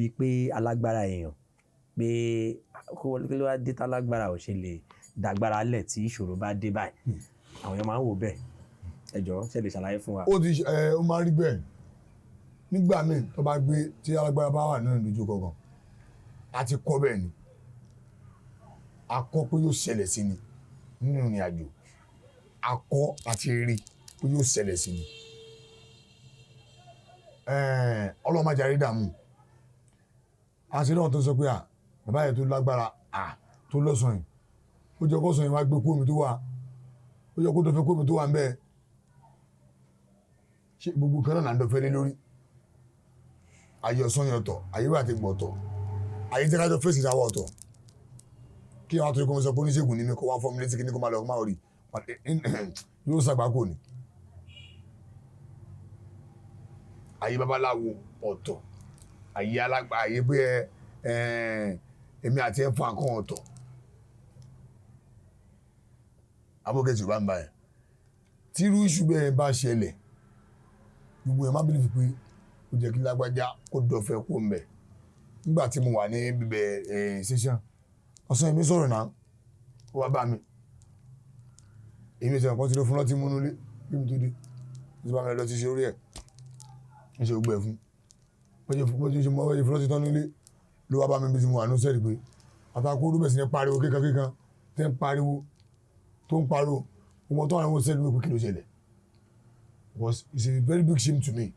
bíi pé alágbára èèyàn pé kí ló wá dé tálágbára ò ṣe lè dàgbára lẹ̀ tí ìṣòro bá dé báyìí àwọn èèyàn máa ń wò bẹ́ẹ̀ ẹ jọ̀ọ́ ṣe lè ṣàlàyé fún wa. ó máa rí bẹ́ẹ̀ nígbà míì tó bá gbé tí alágbára bá wà nínú ìdójú kankan a ti kọ́ bẹ́ẹ̀ ni a kọ́ pé yóò ṣẹlẹ̀ sí ni nínú ìrìn àjò a kọ́ àti rí pé yóò ṣẹlẹ̀ sí ni ọlọ́mọdé dààmú àṣírí náà tó sọ pé bàbá yẹn tó lágbára tó lọ́sàn yìí ó jẹ́ kọ́sàn yìí wá gbé kóòmù tó wà ó jẹ́ kó tó fẹ́ kóòmù tó wà ń bẹ́ẹ̀ ṣé gbogbo kan náà là ń dọ̀fẹ́ lé lórí ayé ọ̀sán yẹn ọ̀tọ̀ ayé wà ti gbọ̀ ọ̀tọ̀ ayé tí kájọ fèsì ìdáwọ̀ ọ̀tọ̀ kí àwọn àtúntò kan sọ pé oníṣègùn ní mi kó wá fọ́ mi létí kí ní kó máa lọ máa rí yóò ṣàgbákò ni ayé babaláwo ọ̀tọ̀ ayé alágbá ayé pé èmi àti ẹ̀ fún akọ́ ọ̀tọ̀ abókẹ́tì bá ń bá ẹ̀ tí irú iṣu bẹ́ẹ̀ bá ṣẹlẹ̀ gbogbo ẹ̀ má bìlì pé ó jẹ́ kí lágbájá kó dọ̀fẹ́ kó ń bẹ̀ nígbà tí mo wà ní bíbẹ̀ ṣẹ́ṣán ọ̀sán èmi sọ̀rọ̀ náà ó wá bá mi èmi ìṣẹ̀lẹ̀ kan ti lọ fún lọ́tí múnú lé bí mi tó dé ó ti bá mi lọ ti ṣe orí ẹ̀ ń ṣe gbogbo ẹ̀ fún bọ́jú ṣe mọ́ wáyé fúlọ́tì tán nílé ló wá bá mi bí ti mo wà ní sẹ́ẹ̀lì pé àtàkùn olúbẹ̀ sí ní pariwo kíkan tẹ́ ń pariwo tó ń pariwo ọmọ tó wà ní sẹ́ẹ̀lì wípé kí ló ṣẹlẹ̀ was it's a very big shame to me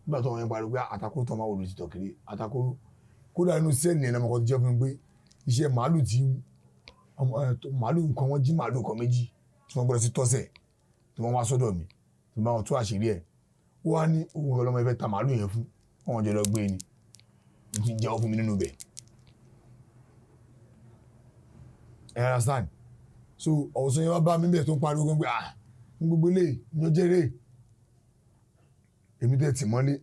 nígbà tó wọn yẹn pariwo pé àtàkùn tó máa wò ló ti tọ̀ kiri àtàkùn kódà inú sẹ́ẹ̀lì yẹn lọ́mọkàn ti jẹ́ fún mi pé iṣẹ́ màálù tí màálù nǹkan wọn jí màálù nǹkan méjì tí wọ́n gbọ́dọ̀ sí tọ́sẹ̀ tí wọ́n wá sọ́dọ̀ mi tí wọ́n bá wọn tú àṣírí ẹ̀ ó wá ní òun ọlọ́mọ ẹ̀fẹ́ ta màálù yẹn fún wọn jẹ́ lọ gbé ni mo ti jẹ́wọ́ fún mi nínú bẹ̀. ẹ understand so ọ̀sán yẹn wá bá mi bẹ̀ tó ń pariwo gan pé ń gbogbo lè ní ọjọ́ eré èmi tẹ́ tìmọ́lé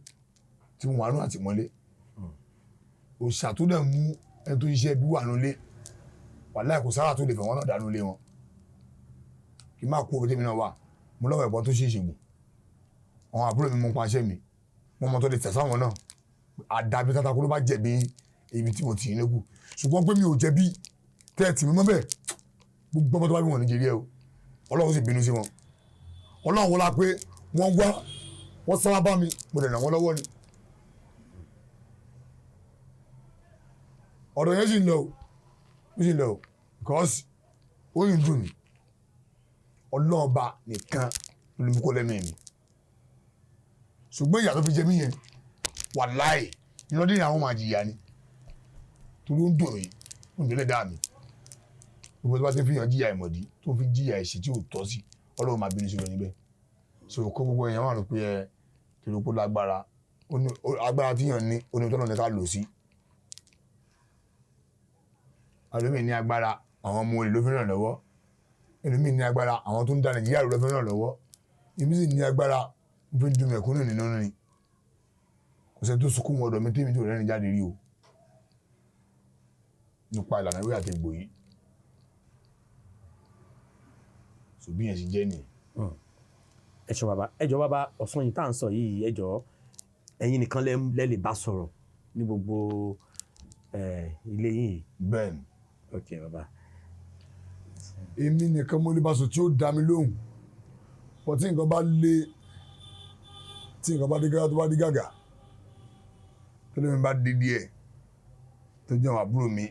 tí mo wà nù àtìmọ́lé òṣàtúndẹ̀ mú ẹni tó iṣẹ́ bí wà nulẹ̀ wàláhì kò sára tó lè fẹ́ wọn náà dánú lé wọn kí n má kú òbí tèmi náà wà mo lọ́wọ́ ẹ̀gbọ́n tó ṣe ìṣègùn àwọn àbúrò mi mú paṣẹ mi wọn mọ tó lè tẹ̀sán wọn náà àdàbí tàtàkùn ló bá jẹ̀bi ibi tí mo tì í lẹ́kù ṣùgbọ́n pé mi ò jẹ̀bi tẹ́ẹ̀tì mi mọ́ bẹ́ẹ̀ gbogbo ọmọ tó bá bí wọn Nàìjíríà o Ọlọ́run sì bínú sí wọn Ọlọ́run wọlá pé wọ́n wá wọ́n sábà bá mi mo dẹ̀ nà wọ́n lọ́wọ́ ni ọ̀rọ̀ yẹn sì ń lọ o because ó yìn dùn mí ọlọ́ọ̀ba nìkan ló mú kó lẹ́nu mi ṣùgbọ́n ìyà tó fi jẹ mí yẹn wàláhì iná dín ní àwọn máa jìyà ni torí ó ń dùn mí ó ń délé dáa mi gbogbo tó bá ti fi hàn jìyà ìmọ̀dí tó fi jìyà ẹ̀ṣẹ̀ tí ò tọ́ sí Ọlọ́run máa bínú sí lọ níbẹ̀ so kó gbogbo èèyàn wà ló pé kìlọ̀ kó lágbára agbára tí yàn ní onítọ́nà ní ká lò sí ẹlòmíì ní agbára àwọn ọmọ olè ló fi ràn lọ́wọ́ ẹlòmíì ní agbára àwọn tó ń da Nàìjíríà ló fi ràn lọ́wọ́ èmi sì ní agbára mo fi ń dun mẹ̀kúnnù nínú ni kò sẹ́ni tó sunkún ọ̀dọ̀ mi tèmi tó rẹ́rìn jáde rí o nípa ìlànà ìwé àti ìgbò yìí ṣùgbọ́n yẹn sì jẹ́ nìyẹn. ẹ jọ̀ọ́ bàbá ọ̀sán yìí tá à ń sọ yìí ẹ jọ̀ọ́ ẹ̀yin nìkan lẹ lè bá sọ̀rọ̀ ní gbogbo ilé yìí. bẹ́ẹ̀ni. ok bàbá. èmi nìkan mo lè bá sọ tí ó dá mi lóhùn pọ̀ tí nǹkan bá lé tí nǹkan bá dé gàgà tó bá dé gàgà tó lè mi bá dé díẹ̀ tó jẹ́ àwọn àbúrò mi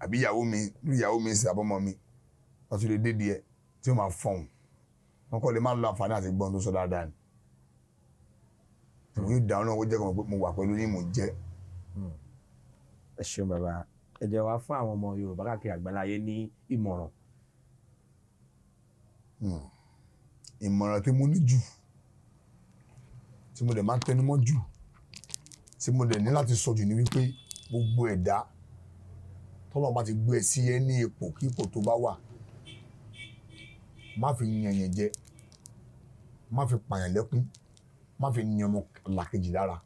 àbí ìyàwó mi sí àbọ̀mọ mi wọ́n tún lè dé díẹ̀ tí ó máa fọ̀hún wọn kọ́ lè má lọ àǹfààní àti gbọ́n tó sọ dáadáa ni mo yóò dáhùn náà wọ́n jẹ́ kan pé mo wà pẹ̀lú yín mo jẹ́. ẹ ṣeun bàbá ẹ jẹ́ wá fún àwọn ọmọ Yorùbá káàkiri àgbáláyé ní ìmọ̀ràn. ìmọ̀ràn tí mo ní jù tí mo dẹ̀ máa ń tẹnumọ́ jù tí mo dẹ̀ ní láti sọ jù ní wípé gbogbo ẹ̀dá tọ́lọ́ bá ti gbé ẹ sí ẹ ní ipò kí ipò tó bá wà má fi yan yẹn jẹ má fi pààyàn lẹ́kún má fi yan ọmọ làkejì lára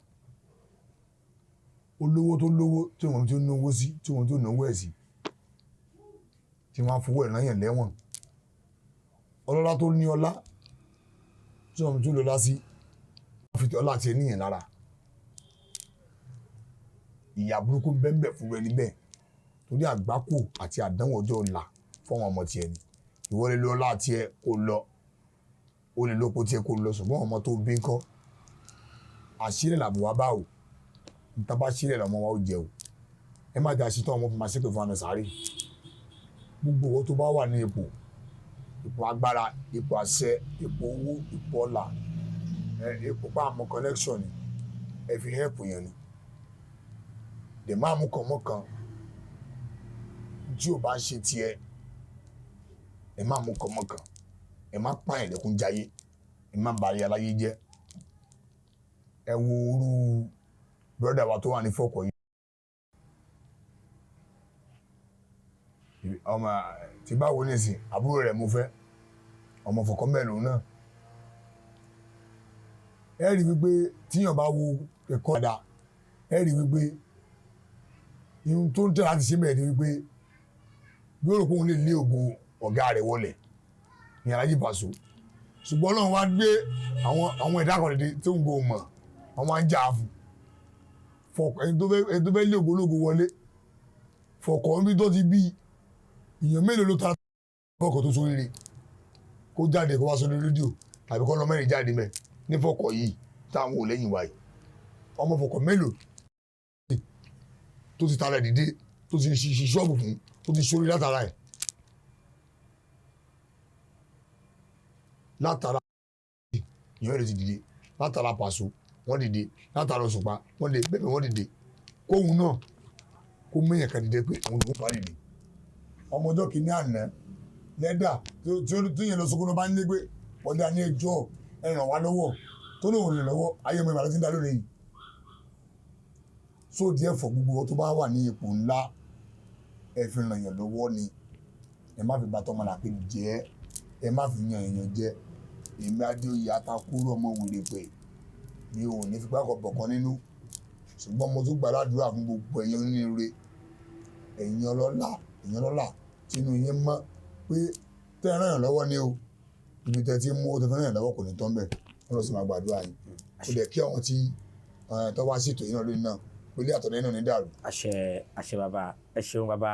olówó tó lówó tí wọn tó náwó sí tí wọn tó náwó ẹ̀ sí tí wọn á fowó ẹ̀ náà yàn lẹ́wọ̀n ọlọ́lá tó ní ọlá tí wọn tó lọ́lá sí wọn fi ọlá tiẹ̀ níyàn lára ìyà burúkú bẹ́ẹ̀ fún ẹni bẹ́ẹ̀ torí àgbákò àti àdánwò ọjọ́ ọ̀la fọ́wọn ọmọ tiẹ̀ ni ìwọ lè lọ láti ẹ kó lọ ó lè lóko tiẹ̀ kó lọ ṣùgbọ́n ọmọ tó bí ńkọ́ àṣírí làbò wá bá o níta bá ṣírí lọmọ wa ó jẹ o ẹ má jà ṣetán ọmọ fún ma ṣépè fún àna sáré gbogbo owó tó bá wà ní ipò agbára ipò àṣẹ ipò owó ipò ọlà ipò bá àmọ́ connection ni ẹ fi help yẹn ni dè má mú kàn mọ́ kan tí ò bá ṣe tiẹ̀ ẹ má mú kàn mọ́ kan ẹ má pààyàn lẹ́kún jayé ẹ má bàrí aláyé jẹ́ ẹ wo orú brọ́dà wa tó wà ní fọ́kọ̀ yìí ọmọ tí bá wo nísìn àbúrò rẹ̀ mo fẹ́ ọmọ fọ̀kọ́ mẹ́rin náà ẹ rí wípé tíyàn bá wo ẹ̀kọ́ dáa ẹ rí wípé ihun tó ń tẹ̀ láti ṣe bẹ́ẹ̀ ni wípé bí ó rò pé òun lè lé ògùn ọ̀gá rẹ̀ wọlé ní Aláàjì Paso ṣùgbọ́n Ọlọ́run wá gbé àwọn ẹ̀dá kan dédé tó ń gbọ́ mọ̀ wọ́n máa ń jà fún ẹni tó fẹ́ lé ògùn ológun wọlé fọ̀kọ̀ níbi tó ti bí èèyàn mélòó ló ta fọ́kọ̀ tó sórí rẹ̀ kó jáde kó wá sórí rédíò tàbí kọ́ lọ mẹ́rin jáde mẹ́ ní fọ́kọ̀ yìí táwọn ò lẹ́yìn wáyé ọmọ fọ́kọ̀ mélòó tó ti tara dìde tó ti ṣiṣẹ́ ṣọ́ọ̀bù fún tó ti sórí látara ẹ̀ látara ìyọ́n rẹ̀ ti dìde látara Paso wọ́n dìde látara Òṣùpá wọ́n lè bẹ̀bẹ̀ wọ́n dìde kóhun náà kó mẹ́yìn kan dìde pé àwọn olùkọ́ parí ni ọmọ ọjọ́ kìíní àná lẹ́dà tó yẹn lọ sókún ló bá ń lé pé ọ̀dà ní ẹjọ́ ẹ ràn wá lọ́wọ́ tó lóun rìn lọ́wọ́ ayé ọmọ ìbàdàn ti ń dá lónìí yìí so díẹ̀ fọ gbogbo tó bá wà ní ipò ńlá ẹ fi ràn yàn lọ́wọ́ ni ẹ má fi bá tọmọ làpé jẹ́ ẹ má fi yan èèyàn jẹ èmi Adéoyè Atakúrò ọmọ wèrè pé mi ò ní fipá kọ bọ̀kan nínú ṣùgbọ́n mo tún gbàdúrà fún gbogbo ẹ̀yin onírúurú ẹ̀yin ọlọ́lá tínú yín mọ́ pé tẹ́ ẹ ràn yàn lọ́wọ́ ní o ibi tẹ́ ti mú o tẹ́ fẹ́ ràn yàn lọ́wọ́ kò ní tán bẹ́ẹ̀ wọ́n lọ sí máa gbàdúrà yín kò dẹ̀ kí àwọn tí tọ́ wá sí ètò yìí náà lónìí náà pẹ̀lú àtọ̀dẹ́ náà ní dàrú. àṣẹ bàbá ẹ ṣeun bàbá.